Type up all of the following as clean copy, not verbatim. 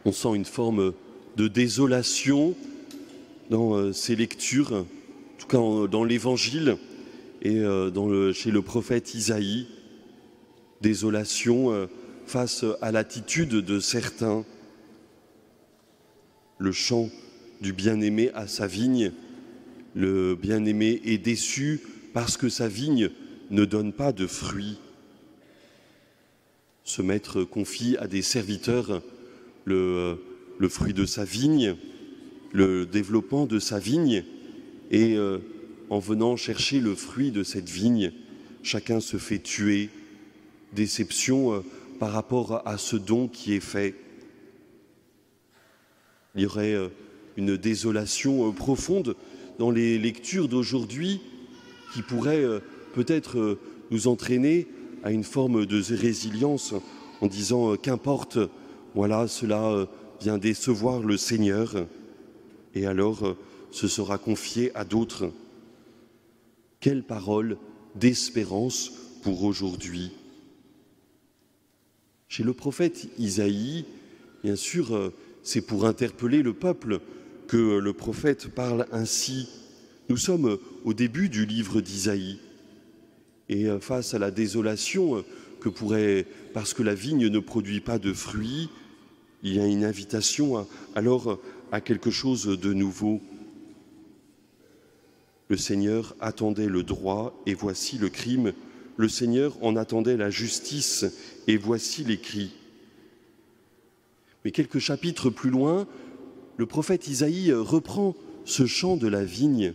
On sent une forme de désolation dans ces lectures, en tout cas dans l'Évangile et chez le prophète Isaïe. Désolation face à l'attitude de certains. Le chant du bien-aimé à sa vigne, le bien-aimé est déçu parce que sa vigne ne donne pas de fruits. Ce maître confie à des serviteurs le fruit de sa vigne, le développement de sa vigne, et en venant chercher le fruit de cette vigne, chacun se fait tuer. Déception par rapport à ce don qui est fait. Il y aurait une désolation profonde dans les lectures d'aujourd'hui qui pourrait peut-être nous entraîner à une forme de résilience en disant qu'importe, voilà, cela vient décevoir le Seigneur et alors ce sera confié à d'autres. Quelle parole d'espérance pour aujourd'hui. Chez le prophète Isaïe, bien sûr, c'est pour interpeller le peuple que le prophète parle ainsi. Nous sommes au début du livre d'Isaïe. Et face à la désolation que pourrait, parce que la vigne ne produit pas de fruits, il y a une invitation alors à quelque chose de nouveau. Le Seigneur attendait le droit et voici le crime. Le Seigneur en attendait la justice et voici les cris. Mais quelques chapitres plus loin, le prophète Isaïe reprend ce chant de la vigne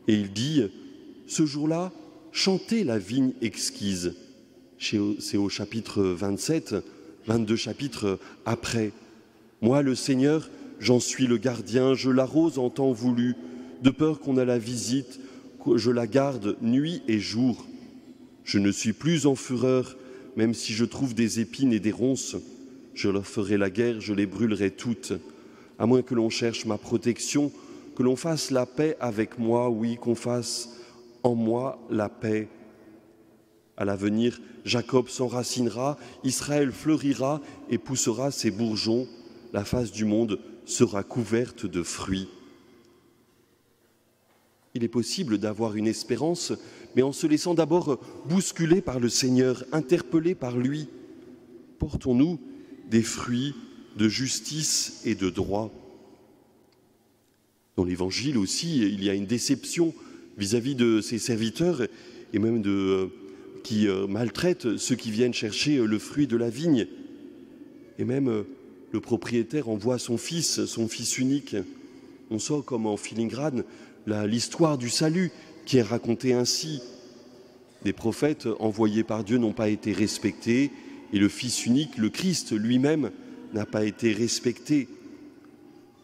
et il dit « Ce jour-là, chantez la vigne exquise ». C'est au chapitre 27, 22 chapitres après. « Moi, le Seigneur, j'en suis le gardien, je l'arrose en temps voulu, de peur qu'on a la visite, je la garde nuit et jour. Je ne suis plus en fureur, même si je trouve des épines et des ronces. Je leur ferai la guerre, je les brûlerai toutes. À moins que l'on cherche ma protection, que l'on fasse la paix avec moi, oui, qu'on fasse en moi la paix. À l'avenir, Jacob s'enracinera, Israël fleurira et poussera ses bourgeons. La face du monde sera couverte de fruits. » Il est possible d'avoir une espérance, mais en se laissant d'abord bousculer par le Seigneur, interpellé par lui. Portons-nous des fruits de justice et de droit. Dans l'Évangile aussi, il y a une déception vis-à-vis de ses serviteurs et même qui maltraitent ceux qui viennent chercher le fruit de la vigne. Et même le propriétaire envoie son fils unique. On sent comme en filigrane l'histoire du salut qui est racontée ainsi. Des prophètes envoyés par Dieu n'ont pas été respectés et le Fils unique, le Christ lui-même, n'a pas été respecté.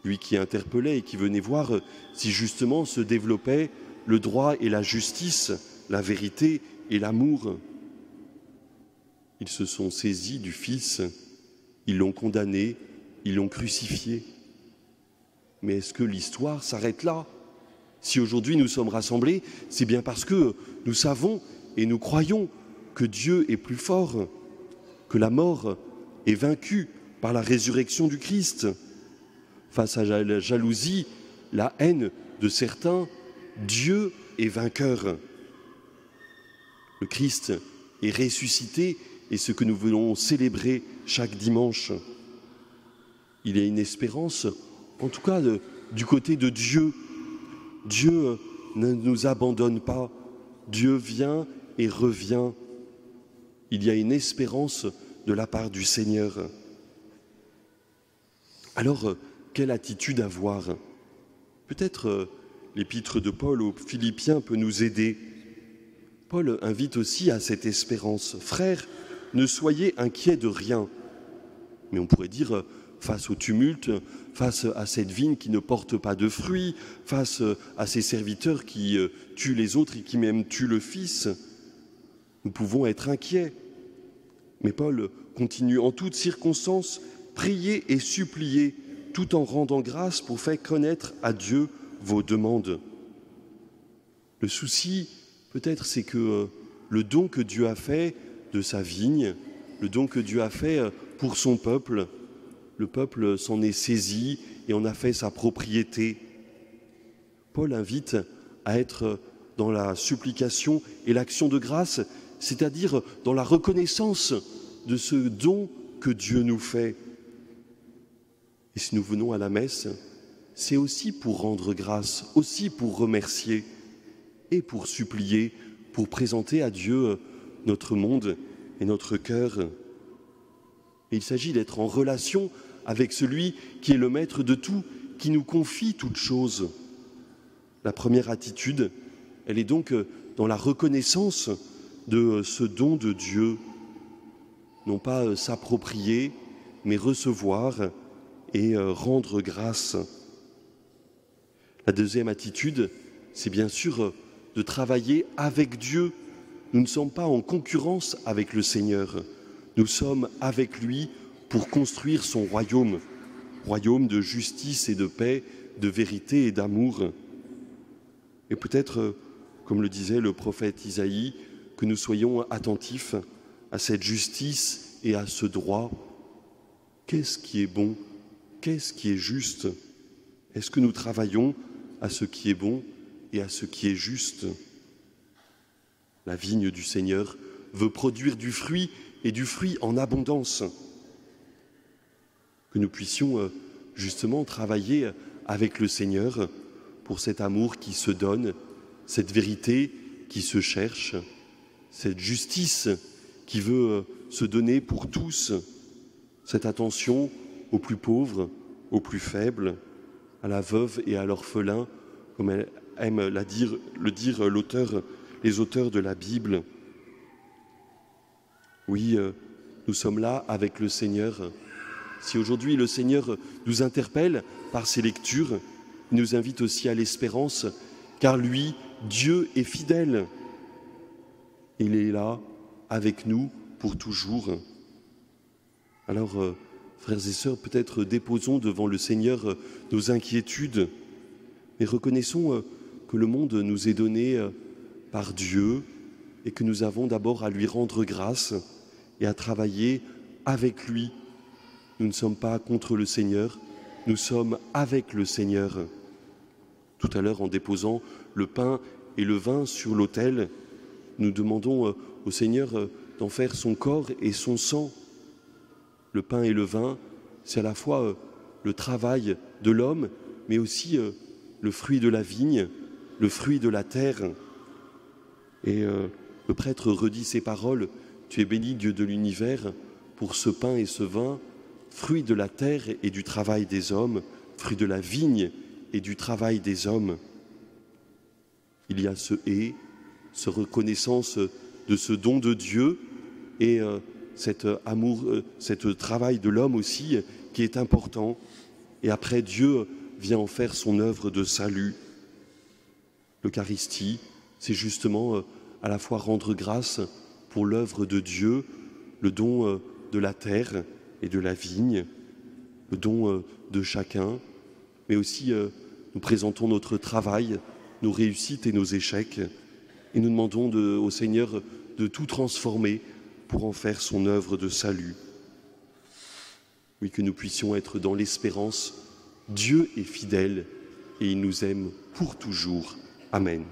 Lui qui interpellait et qui venait voir si justement se développait le droit et la justice, la vérité et l'amour. Ils se sont saisis du Fils, ils l'ont condamné, ils l'ont crucifié. Mais est-ce que l'histoire s'arrête là ? Si aujourd'hui nous sommes rassemblés, c'est bien parce que nous savons et nous croyons que Dieu est plus fort, que la mort est vaincue par la résurrection du Christ. Face à la jalousie, la haine de certains, Dieu est vainqueur. Le Christ est ressuscité et ce que nous voulons célébrer chaque dimanche. Il y a une espérance, en tout cas du côté de Dieu. Dieu ne nous abandonne pas, Dieu vient et revient. Il y a une espérance de la part du Seigneur. Alors, quelle attitude avoir ? Peut-être l'épître de Paul aux Philippiens peut nous aider. Paul invite aussi à cette espérance. « Frères, ne soyez inquiets de rien. » Mais on pourrait dire, face au tumulte, face à cette vigne qui ne porte pas de fruits, face à ces serviteurs qui tuent les autres et qui même tuent le Fils, nous pouvons être inquiets. Mais Paul continue en toutes circonstances, priez et suppliez, tout en rendant grâce pour faire connaître à Dieu vos demandes. Le souci, peut-être, c'est que le don que Dieu a fait de sa vigne, le don que Dieu a fait pour son peuple, le peuple s'en est saisi et en a fait sa propriété. Paul invite à être dans la supplication et l'action de grâce, c'est-à-dire dans la reconnaissance de ce don que Dieu nous fait. Et si nous venons à la messe, c'est aussi pour rendre grâce, aussi pour remercier et pour supplier, pour présenter à Dieu notre monde et notre cœur. Et il s'agit d'être en relation avec celui qui est le maître de tout, qui nous confie toutes choses. La première attitude, elle est donc dans la reconnaissance de ce don de Dieu, non pas s'approprier, mais recevoir et rendre grâce. La deuxième attitude, c'est bien sûr de travailler avec Dieu. Nous ne sommes pas en concurrence avec le Seigneur. Nous sommes avec lui pour construire son royaume, royaume de justice et de paix, de vérité et d'amour. Et peut-être, comme le disait le prophète Isaïe, que nous soyons attentifs à cette justice et à ce droit. Qu'est-ce qui est bon? Qu'est-ce qui est juste? Est-ce que nous travaillons à ce qui est bon et à ce qui est juste? La vigne du Seigneur veut produire du fruit et du fruit en abondance. Que nous puissions justement travailler avec le Seigneur pour cet amour qui se donne, cette vérité qui se cherche, cette justice qui veut se donner pour tous, cette attention aux plus pauvres, aux plus faibles, à la veuve et à l'orphelin, comme aiment le dire les auteurs de la Bible. Oui, nous sommes là avec le Seigneur. Si aujourd'hui le Seigneur nous interpelle par ses lectures, il nous invite aussi à l'espérance, car lui, Dieu est fidèle. Il est là avec nous pour toujours. Alors, frères et sœurs, peut-être déposons devant le Seigneur nos inquiétudes, mais reconnaissons que le monde nous est donné par Dieu et que nous avons d'abord à lui rendre grâce et à travailler avec lui. Nous ne sommes pas contre le Seigneur, nous sommes avec le Seigneur. Tout à l'heure, en déposant le pain et le vin sur l'autel, nous demandons au Seigneur d'en faire son corps et son sang. Le pain et le vin, c'est à la fois le travail de l'homme, mais aussi le fruit de la vigne, le fruit de la terre. Et le prêtre redit ces paroles: « Tu es béni, Dieu de l'univers, pour ce pain et ce vin, fruit de la terre et du travail des hommes, fruit de la vigne et du travail des hommes. » Il y a ce « et », ce reconnaissance de ce don de Dieu et cet amour, cet travail de l'homme aussi qui est important. Et après, Dieu vient en faire son œuvre de salut. L'Eucharistie, c'est justement à la fois rendre grâce pour l'œuvre de Dieu, le don de la terre et de la vigne, le don de chacun, mais aussi nous présentons notre travail, nos réussites et nos échecs, et nous demandons au Seigneur de tout transformer pour en faire son œuvre de salut. Oui, que nous puissions être dans l'espérance. Dieu est fidèle et il nous aime pour toujours. Amen.